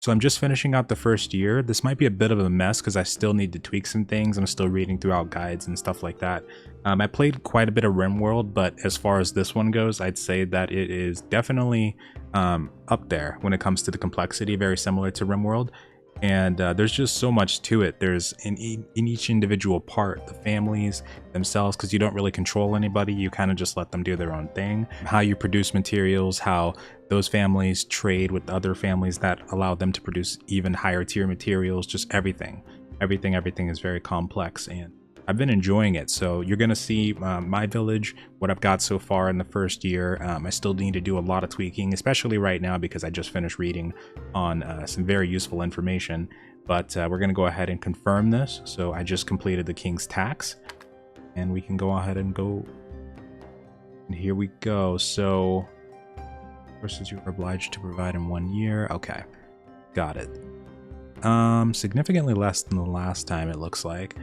So I'm just finishing out the first year. This might be a bit of a mess because I still need to tweak some things. I'm still reading throughout guides and stuff like that. I played quite a bit of Rimworld, but as far as this one goes, I'd say that it is definitely up there when it comes to the complexity, very similar to Rimworld. And there's just so much to it. There's in each individual part, the families themselves, because you don't really control anybody, you kind of just let them do their own thing. How you produce materials, how those families trade with other families that allow them to produce even higher tier materials, just everything is very complex, and I've been enjoying it. So you're gonna see my village, what I've got so far in the first year. I still need to do a lot of tweaking, especially right now because I just finished reading on some very useful information. But we're gonna go ahead and confirm this. So I just completed the King's Tax, and we can go ahead and go. And here we go. So versus you are obliged to provide in 1 year. Okay, got it. Significantly less than the last time, it looks like.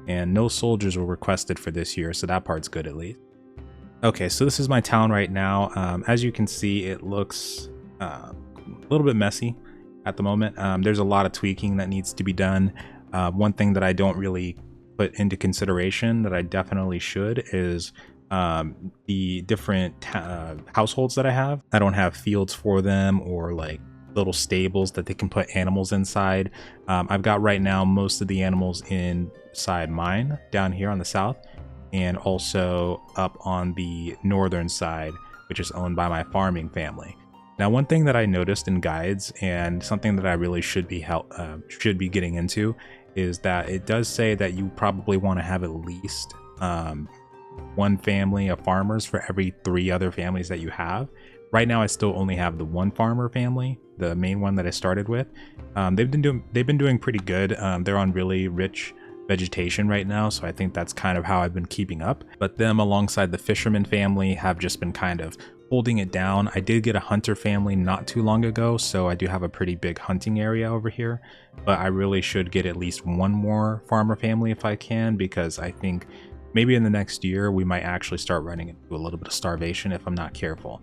And no soldiers were requested for this year, so that part's good at least. Okay, so this is my town right now. As you can see, it looks a little bit messy at the moment. There's a lot of tweaking that needs to be done. One thing that I don't really put into consideration that I definitely should is the different households that I have. I don't have fields for them or like little stables that they can put animals inside. I've got right now most of the animals inside mine down here on the south, and also up on the northern side, which is owned by my farming family. Now, one thing that I noticed in guides, and something that I really should be getting into, is that it does say that you probably want to have at least one family of farmers for every 3 other families that you have. Right now, I still only have the one farmer family, the main one that I started with. They've been doing pretty good. They're on really rich vegetation right now, so I think that's kind of how I've been keeping up. But them alongside the fisherman family have just been kind of holding it down. I did get a hunter family not too long ago, so I do have a pretty big hunting area over here. But I really should get at least one more farmer family if I can, because I think maybe in the next year we might actually start running into a little bit of starvation if I'm not careful.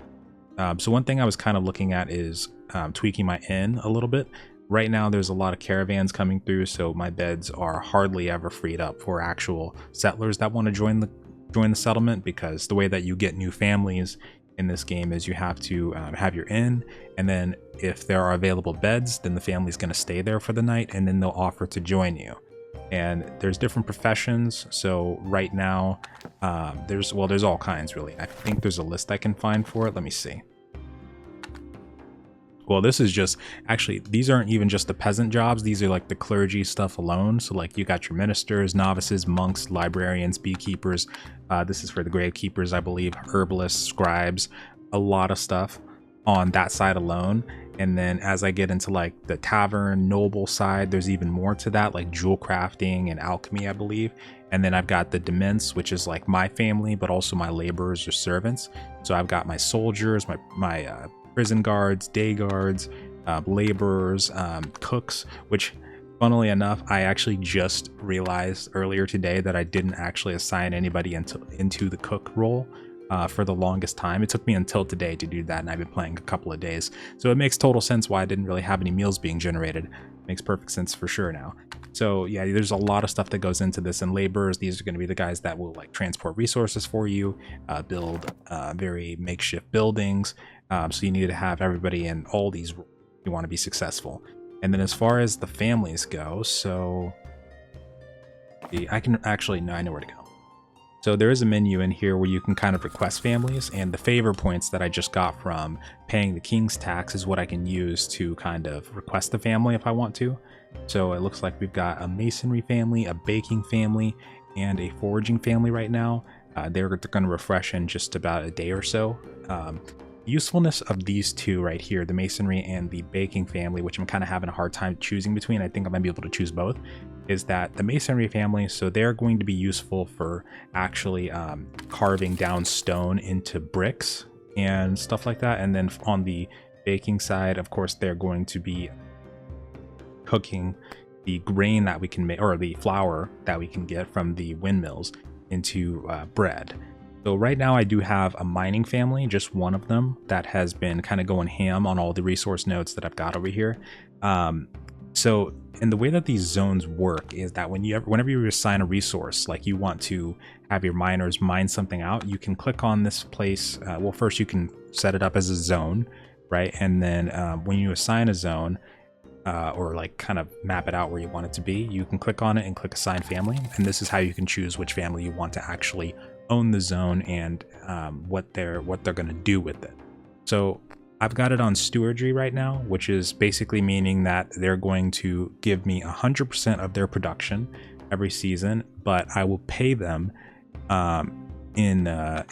So one thing I was kind of looking at is tweaking my inn a little bit. Right now there's a lot of caravans coming through, so my beds are hardly ever freed up for actual settlers that want to join the settlement, because the way that you get new families in this game is you have to have your inn, and then if there are available beds, then the family's going to stay there for the night, and then they'll offer to join you. And there's different professions. So right now there's all kinds, really. I think there's a list I can find for it. Let me see. Well, this is just, actually, these aren't even just the peasant jobs. These are like the clergy stuff alone. So like you got your ministers, novices, monks, librarians, beekeepers. This is for the gravekeepers, I believe, herbalists, scribes, a lot of stuff on that side alone. And then as I get into like the tavern, noble side, there's even more to that, like jewel crafting and alchemy, I believe. And then I've got the dements, which is like my family, but also my laborers or servants. So I've got my soldiers, my prison guards, day guards, laborers, cooks, which funnily enough, I actually just realized earlier today that I didn't actually assign anybody into the cook role. For the longest time. It took me until today to do that, and I've been playing a couple of days, so it makes total sense why I didn't really have any meals being generated. Makes perfect sense for sure now. So yeah, there's a lot of stuff that goes into this, and laborers, these are going to be the guys that will like transport resources for you, build very makeshift buildings. So you need to have everybody in all these if you want to be successful. And then as far as the families go, so I can actually, no, I know where to go. So there is a menu in here where you can kind of request families, and the favor points that I just got from paying the King's Tax is what I can use to kind of request the family if I want to. So it looks like we've got a masonry family, a baking family, and a foraging family right now. They're going to refresh in just about a day or so. Usefulness of these two right here, the masonry and the baking family, which I'm kind of having a hard time choosing between, I think I might be able to choose both, is that the masonry family, so they're going to be useful for actually carving down stone into bricks and stuff like that. And then on the baking side, of course, they're going to be cooking the grain that we can make, or the flour that we can get from the windmills, into bread. So right now I do have a mining family, just one of them, that has been kind of going ham on all the resource nodes that I've got over here. So and the way that these zones work is that whenever you assign a resource, like you want to have your miners mine something out, you can click on this place. Well, first you can set it up as a zone, right? And then when you assign a zone, or like kind of map it out where you want it to be, you can click on it and click assign family, and this is how you can choose which family you want to actually own the zone and what they're going to do with it. So I've got it on stewardry right now, which is basically meaning that they're going to give me 100% of their production every season, but I will pay them in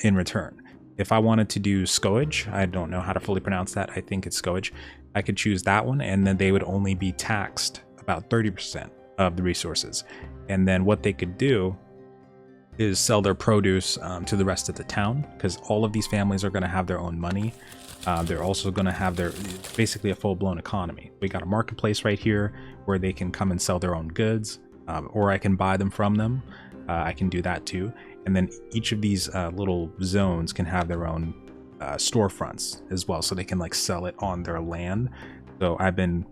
return. If I wanted to do scourge, I don't know how to fully pronounce that. I think it's scourge. I could choose that one, and then they would only be taxed about 30% of the resources. And then what they could do is sell their produce to the rest of the town, because all of these families are going to have their own money. They're also going to have their basically a full-blown economy. We got a marketplace right here where they can come and sell their own goods, or I can buy them from them. I can do that too. And then each of these little zones can have their own storefronts as well, so they can like sell it on their land. So I've been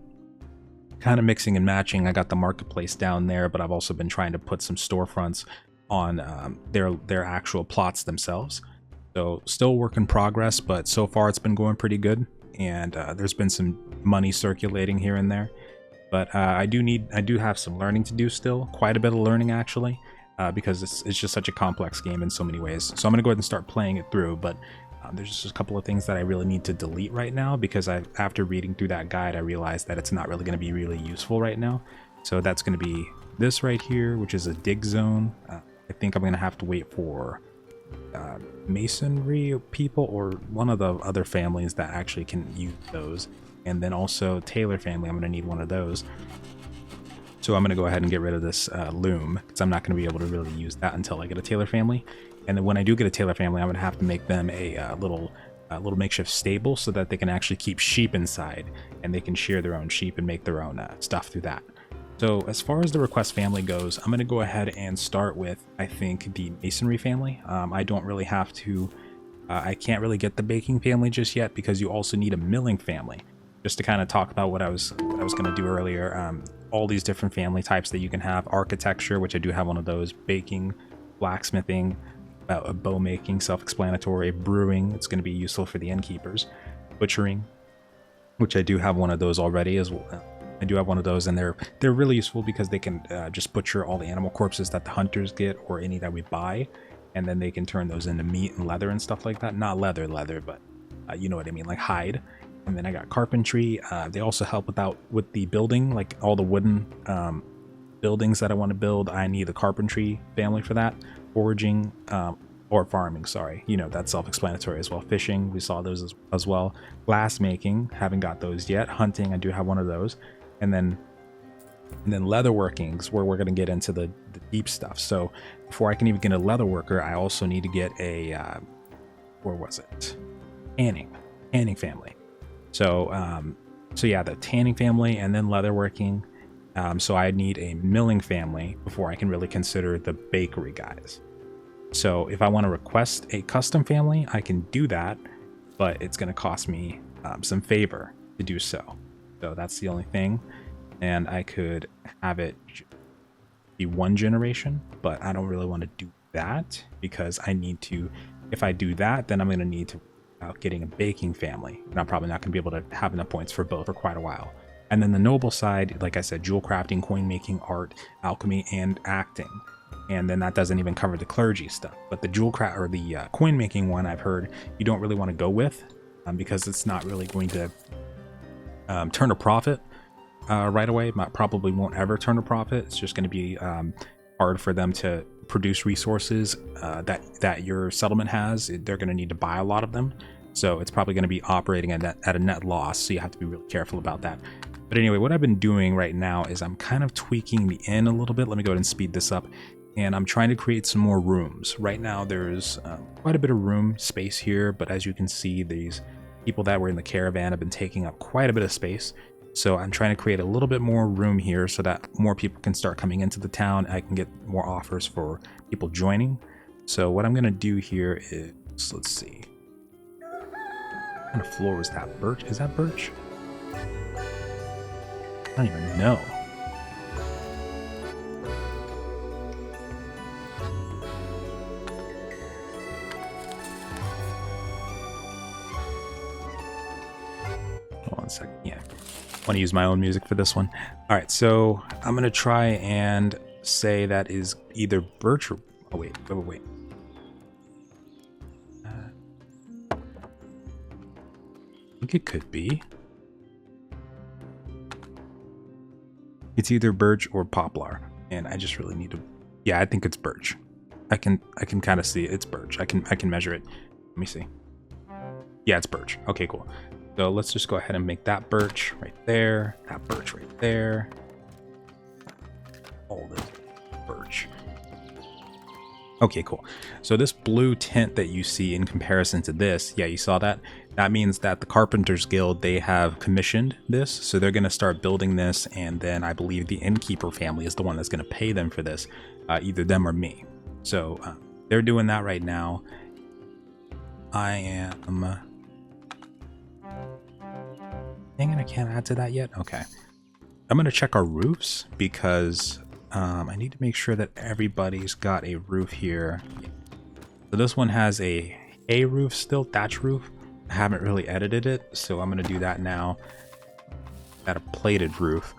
kind of mixing and matching. I got the marketplace down there, but I've also been trying to put some storefronts on their actual plots themselves. So still work in progress, but so far it's been going pretty good, and there's been some money circulating here and there. But I do have some learning to do still, quite a bit of learning actually, because it's just such a complex game in so many ways. So I'm gonna go ahead and start playing it through, but there's just a couple of things that I really need to delete right now, because after reading through that guide, I realized that it's not really going to be really useful right now. So that's going to be this right here, which is a dig zone. I think I'm going to have to wait for masonry people or one of the other families that actually can use those. And then also Taylor family, I'm going to need one of those. So I'm going to go ahead and get rid of this loom, because I'm not going to be able to really use that until I get a Taylor family. And then when I do get a Taylor family, I'm going to have to make them a little makeshift stable so that they can actually keep sheep inside, and they can shear their own sheep and make their own stuff through that. So as far as the request family goes, I'm going to go ahead and start with, I think, the masonry family. I don't really have to, I can't really get the baking family just yet, because you also need a milling family. Just to kind of talk about what I was going to do earlier, all these different family types that you can have: architecture, which I do have one of those; baking, blacksmithing, bow making, self-explanatory; brewing, it's going to be useful for the innkeepers; butchering, which I do have one of those already as well. I do have one of those, and they're really useful because they can just butcher all the animal corpses that the hunters get, or any that we buy, and then they can turn those into meat and leather and stuff like that. Not leather, but you know what I mean, like hide. And then I got carpentry. They also help with the building, like all the wooden buildings that I want to build. I need the carpentry family for that. Foraging, or farming, sorry, you know, that's self-explanatory as well. Fishing, we saw those as well. Glass making, haven't got those yet. Hunting, I do have one of those. And then leather workings, where we're going to get into the deep stuff. So before I can even get a leather worker, I also need to get a where was it, tanning family. So yeah, the tanning family, and then leather working. So I need a milling family before I can really consider the bakery guys. So if I want to request a custom family, I can do that, but it's going to cost me some favor to do so. So that's the only thing. And I could have it be one generation, but I don't really want to do that, because I need to, if I do that, then I'm going to need to getting a baking family, and I'm probably not going to be able to have enough points for both for quite a while. And then the noble side, like I said, jewel crafting, coin making, art, alchemy, and acting. And then that doesn't even cover the clergy stuff. But the jewel craft, or the coin making one, I've heard you don't really want to go with, because it's not really going to turn a profit right away. Probably won't ever turn a profit. It's just going to be hard for them to produce resources that your settlement has. They're going to need to buy a lot of them. So it's probably going to be operating at a net loss. So you have to be really careful about that. But anyway, what I've been doing right now is I'm kind of tweaking the inn a little bit. Let me go ahead and speed this up. And I'm trying to create some more rooms. Right now there's quite a bit of room space here, but as you can see, these people that were in the caravan have been taking up quite a bit of space. So I'm trying to create a little bit more room here so that more people can start coming into the town. I can get more offers for people joining. So what I'm going to do here is, let's see. What kind of floor was that? Birch? Is that birch? I don't even know. Hold on a second. Yeah. I want to use my own music for this one. All right, so I'm going to try and say that is either birch or... Oh, wait. I think it could be. It's either birch or poplar, and I just really need to... Yeah, I think it's birch. I can kind of see it. It's birch. I can measure it. Let me see. Yeah, it's birch. Okay, cool. So let's just go ahead and make that birch right there. That birch right there. All this birch. Okay, cool. So this blue tint that you see in comparison to this, yeah, you saw that? That means that the Carpenters Guild, they have commissioned this. So they're going to start building this. And then I believe the Innkeeper family is the one that's going to pay them for this. Either them or me. So they're doing that right now. I am... Dang it, I can't add to that yet? Okay. I'm going to check our roofs because I need to make sure that everybody's got a roof here. So this one has a hay roof still, thatch roof. I haven't really edited it, so I'm going to do that now. Got a plated roof.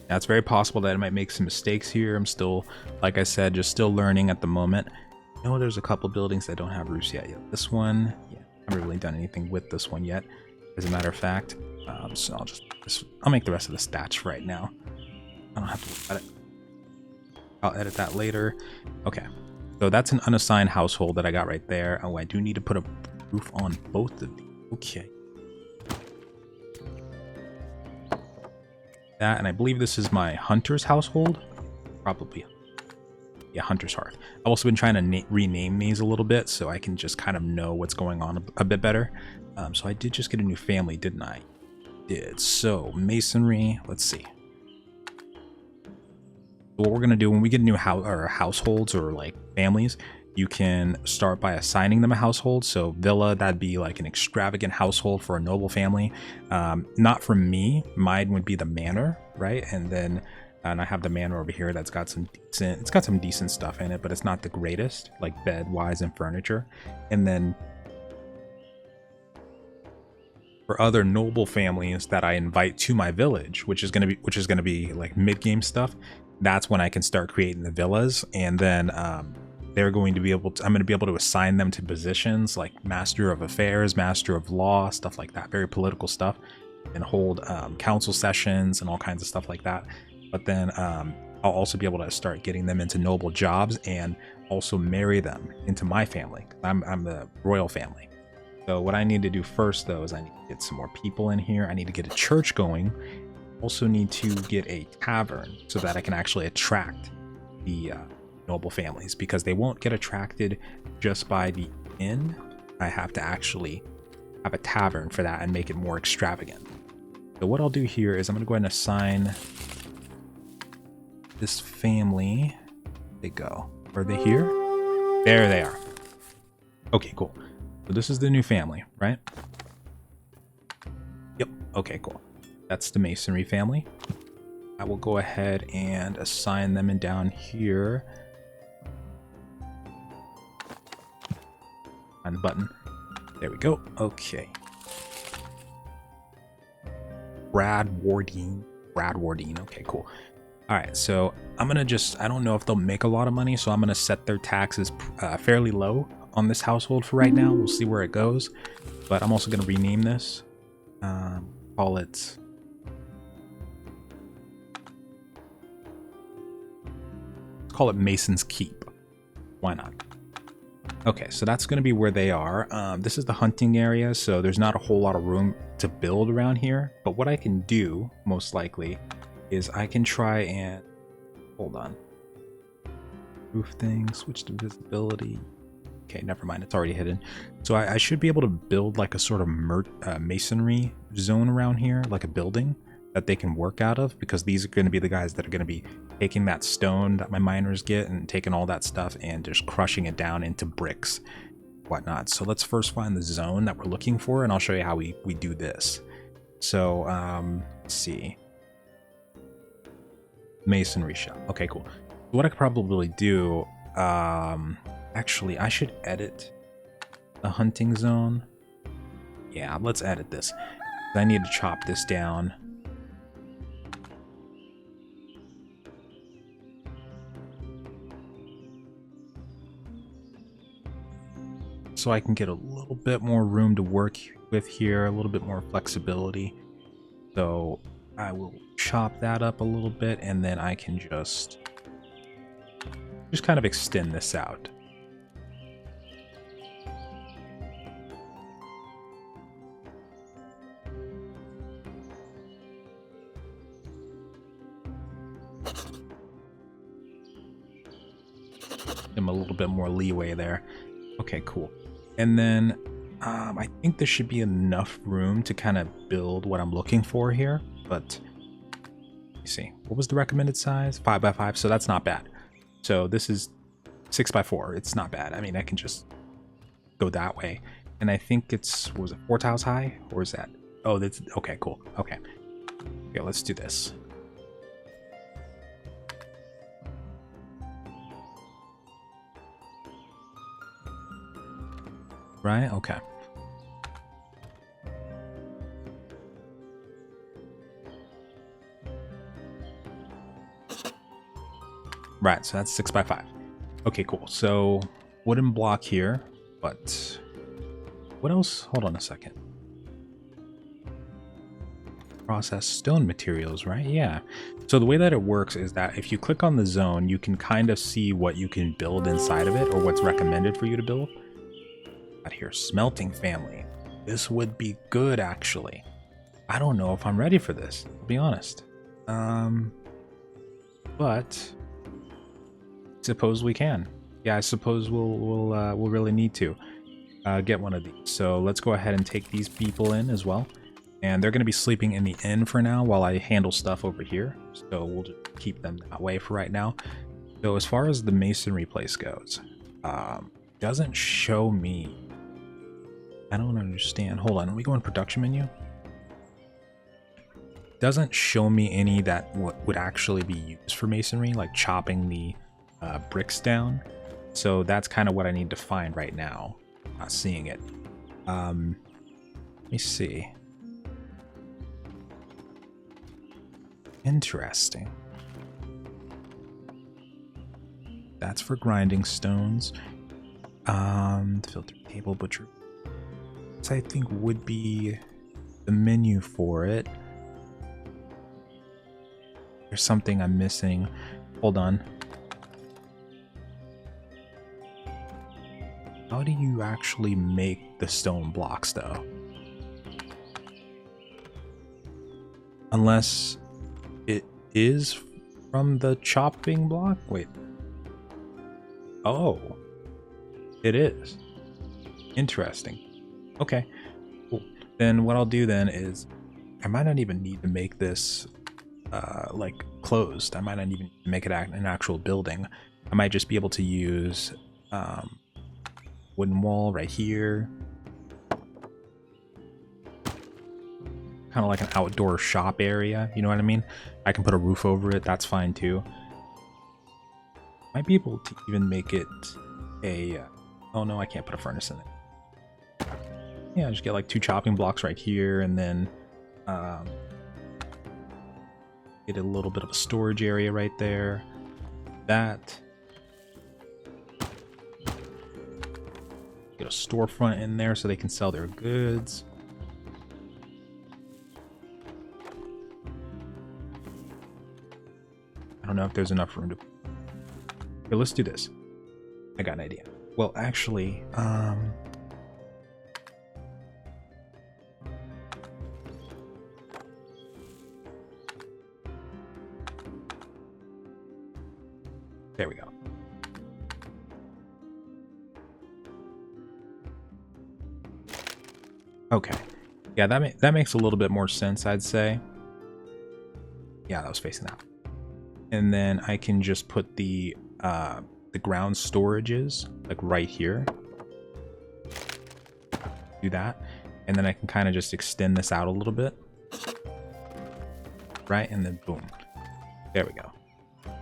Now, it's very possible that I might make some mistakes here. I'm still, like I said, just still learning at the moment. I know there's a couple buildings that don't have roofs yet. This one, yeah, I haven't really done anything with this one yet, as a matter of fact. So I'll make the rest of the stats right now. I don't have to worry about it. I'll edit that later. Okay, so that's an unassigned household that I got right there. Oh, I do need to put a roof on both of these. Okay. That, and I believe this is my hunter's household. Probably. Yeah, Hunter's Hearth. I've also been trying to rename these a little bit so I can just kind of know what's going on a bit better. So I did just get a new family, didn't I? Did. So, masonry, let's see. What we're going to do when we get new households or like families, you can start by assigning them a household. So villa, that'd be like an extravagant household for a noble family. Not for me, mine would be the manor, right? And I have the manor over here that's got some decent stuff in it, but it's not the greatest, like bed-wise and furniture. And then for other noble families that I invite to my village, which is gonna be like mid-game stuff, that's when I can start creating the villas. And then they're going to be able to, I'm going to be able to assign them to positions like Master of Affairs, Master of Law, stuff like that, very political stuff, and hold council sessions and all kinds of stuff like that. But then I'll also be able to start getting them into noble jobs and also marry them into my family. I'm the royal family. So what I need to do first, though, is I need to get some more people in here. I need to get a church going. Also need to get a tavern so that I can actually attract the noble families, because they won't get attracted just by the inn. I have to actually have a tavern for that and make it more extravagant. So what I'll do here is I'm going to go ahead and assign this family. They go. Are they here? There they are. Okay, cool. So this is the new family, right? Yep. Okay, cool. That's the masonry family. I will go ahead and assign them in down here. Find the button. There we go. Okay. Bradwardine. Okay, cool. All right, so I'm gonna I don't know if they'll make a lot of money, so I'm gonna set their taxes fairly low on this household for right now. We'll see where it goes, but I'm also gonna rename this. Call it. Let's call it Mason's Keep. Why not? Okay, so that's gonna be where they are. This is the hunting area, so there's not a whole lot of room to build around here. But what I can do, most likely, is I can try and hold on. Roof thing, switch to visibility. Okay, never mind, it's already hidden. So I should be able to build like a sort of masonry zone around here, like a building that they can work out of, because these are going to be the guys that are going to be taking that stone that my miners get and taking all that stuff and just crushing it down into bricks, whatnot. So let's first find the zone that we're looking for, and I'll show you how we do this. So let's see, masonry shop. Okay, cool. What I could probably do, actually I should edit the hunting zone. Yeah, let's edit this. I need to chop this down. So I can get a little bit more room to work with here, a little bit more flexibility. So I will chop that up a little bit, and then I can just kind of extend this out. Give him a little bit more leeway there. Okay, cool. And then I think there should be enough room to kind of build what I'm looking for here, but let me see. What was the recommended size? 5 by 5, so that's not bad. So this is 6 by 4. It's not bad. I mean, I can just go that way. And I think it's, what was it, 4 tiles high? Or is that? Oh, that's okay, cool. Okay. Okay, let's do this. Right? Okay. Right, so that's 6 by 5. Okay, cool. So wooden block here, but what else? Hold on a second. Process stone materials, right? Yeah. So the way that it works is that if you click on the zone, you can kind of see what you can build inside of it, or what's recommended for you to build. Here, smelting family. This would be good, actually. I don't know if I'm ready for this, to be honest. But suppose we can. Yeah, I suppose we'll really need to get one of these. So let's go ahead and take these people in as well, and they're going to be sleeping in the inn for now while I handle stuff over here. So we'll just keep them that way for right now. So as far as the masonry place goes, doesn't show me. I don't understand. Hold on, let me go in production menu. Doesn't show me any that would actually be used for masonry, like chopping the bricks down. So that's kind of what I need to find right now. Not seeing it. Let me see. Interesting. That's for grinding stones. Filter table butcher. I think would be the menu for it. There's something I'm missing. Hold on. How do you actually make the stone blocks though? Unless it is from the chopping block? Wait. Oh. It is. Interesting. Okay, cool. Then what I'll do then is, I might not even need to make this like closed. I might not even make it an actual building. I might just be able to use wooden wall right here. Kind of like an outdoor shop area, you know what I mean? I can put a roof over it, that's fine too. Might be able to even make it a, oh no, I can't put a furnace in it. Yeah, just get like 2 chopping blocks right here, and then get a little bit of a storage area right there. That. Get a storefront in there so they can sell their goods. I don't know if there's enough room to. Okay, let's do this. I got an idea. Well, actually, there we go. Okay. Yeah, that makes a little bit more sense, I'd say. Yeah, that was facing that. And then I can just put the ground storages like right here. Do that. And then I can kind of just extend this out a little bit. Right, and then boom. There we go.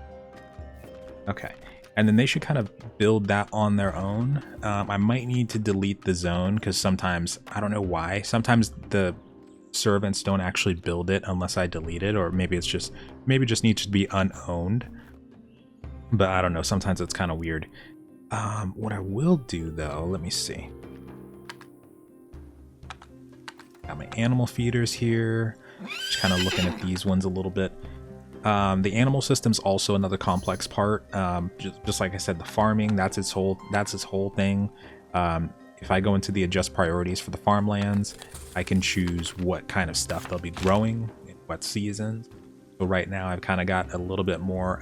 Okay. And then they should kind of build that on their own. I might need to delete the zone because sometimes, I don't know why, sometimes the servants don't actually build it unless I delete it, or maybe it's just, maybe it just needs to be unowned. But I don't know, sometimes it's kind of weird. What I will do though, let me see. Got my animal feeders here. Just kind of looking at these ones a little bit. The animal system's also another complex part. Just like I said, the farming, that's its whole thing. If I go into the adjust priorities for the farmlands, I can choose what kind of stuff they'll be growing in what seasons. So right now I've kind of got a little bit more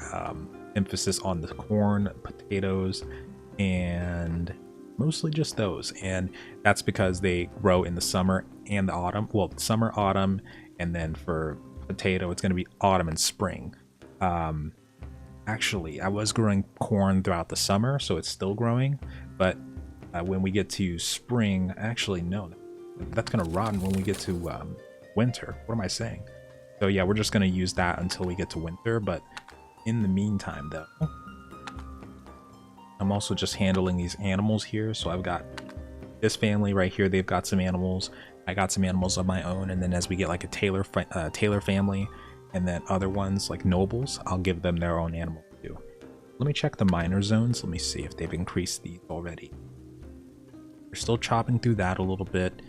emphasis on the corn, potatoes, and mostly just those. And that's because they grow in the summer and the autumn. Well, summer, autumn, and then for potato it's going to be autumn and spring. Actually, I was growing corn throughout the summer, so it's still growing, but when we get to spring, actually no, that's going to rot when we get to winter. What am I saying? So yeah, we're just going to use that until we get to winter. But in the meantime though, I'm also just handling these animals here. So I've got this family right here, they've got some animals, I got some animals of my own, and then as we get like a Taylor family and then other ones like nobles, I'll give them their own animal too. Let me check the minor zones. Let me see if they've increased these already. They're still chopping through that a little bit.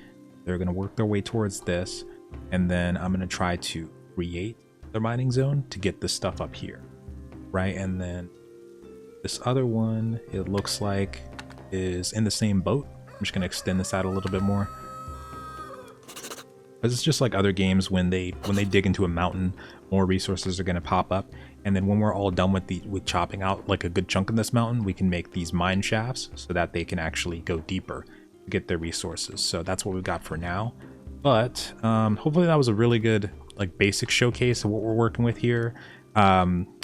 They're going to work their way towards this, and then I'm going to try to create their mining zone to get this stuff up here, right? And then this other one, it looks like, is in the same boat. I'm just going to extend this out a little bit more, because it's just like other games. When they dig into a mountain, more resources are going to pop up, and then when we're all done with chopping out like a good chunk of this mountain, we can make these mine shafts so that they can actually go deeper to get their resources. So that's what we've got for now. But hopefully that was a really good like basic showcase of what we're working with here.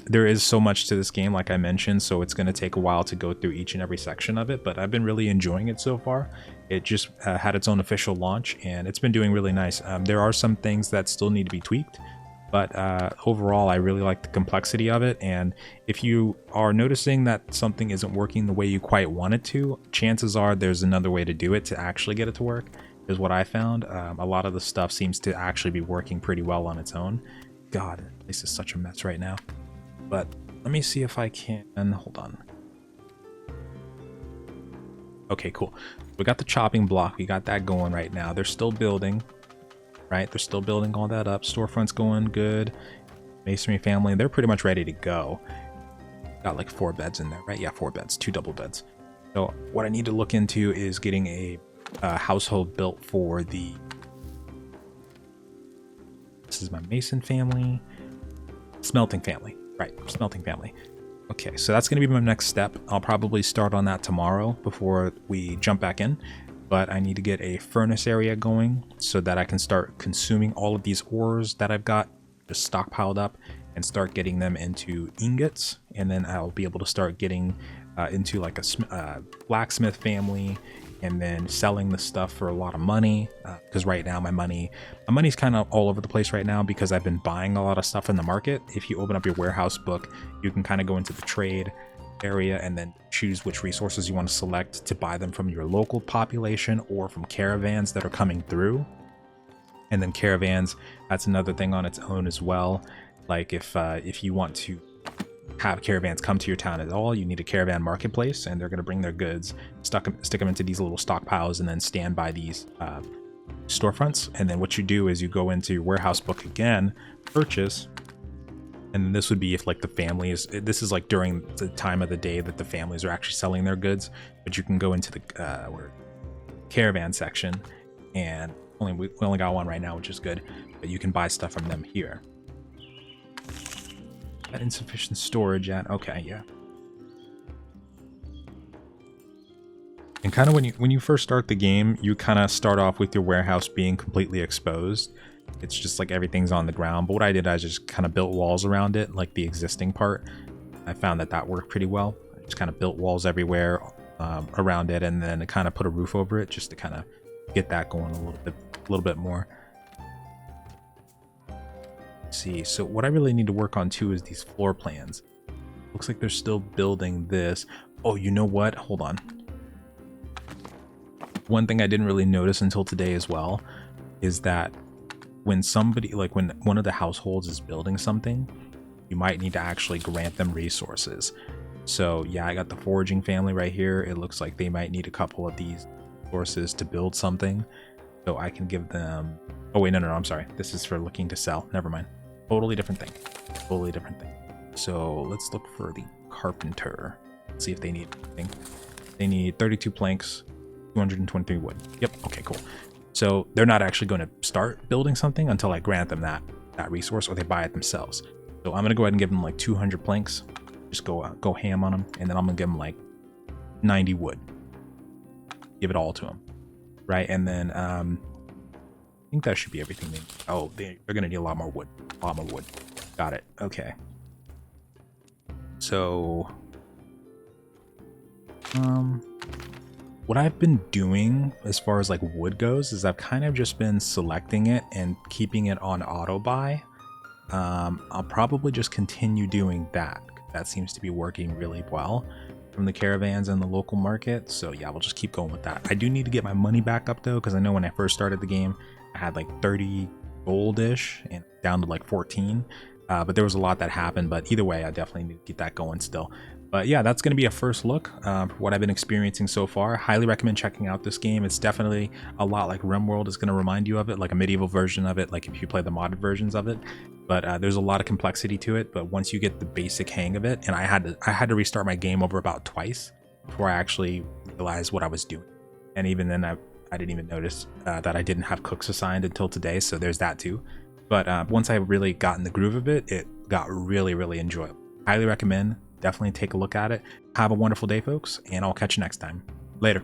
There is so much to this game, like I mentioned, so it's going to take a while to go through each and every section of it, but I've been really enjoying it so far. It just had its own official launch, and it's been doing really nice. There are some things that still need to be tweaked, but overall I really like the complexity of it. And if you are noticing that something isn't working the way you quite want it to, chances are there's another way to do it to actually get it to work, is what I found. A lot of the stuff seems to actually be working pretty well on its own. God, this is such a mess right now. But let me see if I can, hold on. Okay, cool. We got the chopping block, we got that going right now. They're still building, right? They're still building all that up. Storefront's going good. Masonry family, they're pretty much ready to go. Got like 4 beds in there, right? Yeah, 4 beds, 2 double beds. So what I need to look into is getting a household built for the... This is my Mason family. Smelting family. Right, smelting family. Okay, so that's going to be my next step. I'll probably start on that tomorrow before we jump back in. But I need to get a furnace area going so that I can start consuming all of these ores that I've got just stockpiled up and start getting them into ingots. And then I'll be able to start getting into like a blacksmith family, and then selling the stuff for a lot of money, because right now my money's kind of all over the place right now because I've been buying a lot of stuff in the market. If you open up your warehouse book, you can kind of go into the trade area and then choose which resources you want to select to buy them from your local population or from caravans that are coming through. And then caravans, that's another thing on its own as well. Like if you want to have caravans come to your town at all, you need a caravan marketplace, and they're going to bring their goods, stick them into these little stockpiles, and then stand by these storefronts. And then what you do is you go into your warehouse book again, purchase, and then this would be if like the families, this is like during the time of the day that the families are actually selling their goods. But you can go into the caravan section, and we only got one right now, which is good, but you can buy stuff from them here. Insufficient storage at, okay, yeah. And kind of when you first start the game, you kind of start off with your warehouse being completely exposed. It's just like everything's on the ground. But what I did, I just kind of built walls around it, like the existing part. I found that that worked pretty well. I just kind of built walls everywhere around it, and then kind of put a roof over it just to kind of get that going a little bit more. Let's see, so what I really need to work on too is these floor plans. Looks like they're still building this. Oh, you know what? Hold on. One thing I didn't really notice until today as well is that when somebody, like when one of the households is building something, you might need to actually grant them resources. So yeah, I got the foraging family right here. It looks like they might need a couple of these resources to build something. So I can give them, oh wait, no, I'm sorry. This is for looking to sell. Never mind. Totally different thing. Totally different thing. So let's look for the carpenter. Let's see if they need anything. They need 32 planks, 223 wood. Yep, okay, cool. So they're not actually going to start building something until I grant them that resource, or they buy it themselves. So I'm gonna go ahead and give them like 200 planks. Just go ham on them, and then I'm gonna give them like 90 wood. Give it all to them, right? And then I think that should be everything they need. Oh, they're gonna need a lot more wood. A lot more wood. Got it. Okay. So what I've been doing as far as like wood goes is I've kind of just been selecting it and keeping it on auto buy. I'll probably just continue doing that. That seems to be working really well from the caravans and the local market. So yeah, we'll just keep going with that. I do need to get my money back up though, because I know when I first started the game, I had like 30 gold-ish and down to like 14. But there was a lot that happened. But either way, I definitely need to get that going still. But yeah, that's going to be a first look for what I've been experiencing so far. Highly recommend checking out this game. It's definitely a lot like Rimworld is going to remind you of it, like a medieval version of it, like if you play the modded versions of it. But there's a lot of complexity to it. But once you get the basic hang of it, and I had to restart my game over about twice before I actually realized what I was doing. And even then, I didn't even notice that I didn't have cooks assigned until today. So there's that too. But once I really got in the groove of it, it got really, really enjoyable. Highly recommend. Definitely take a look at it. Have a wonderful day, folks, and I'll catch you next time. Later.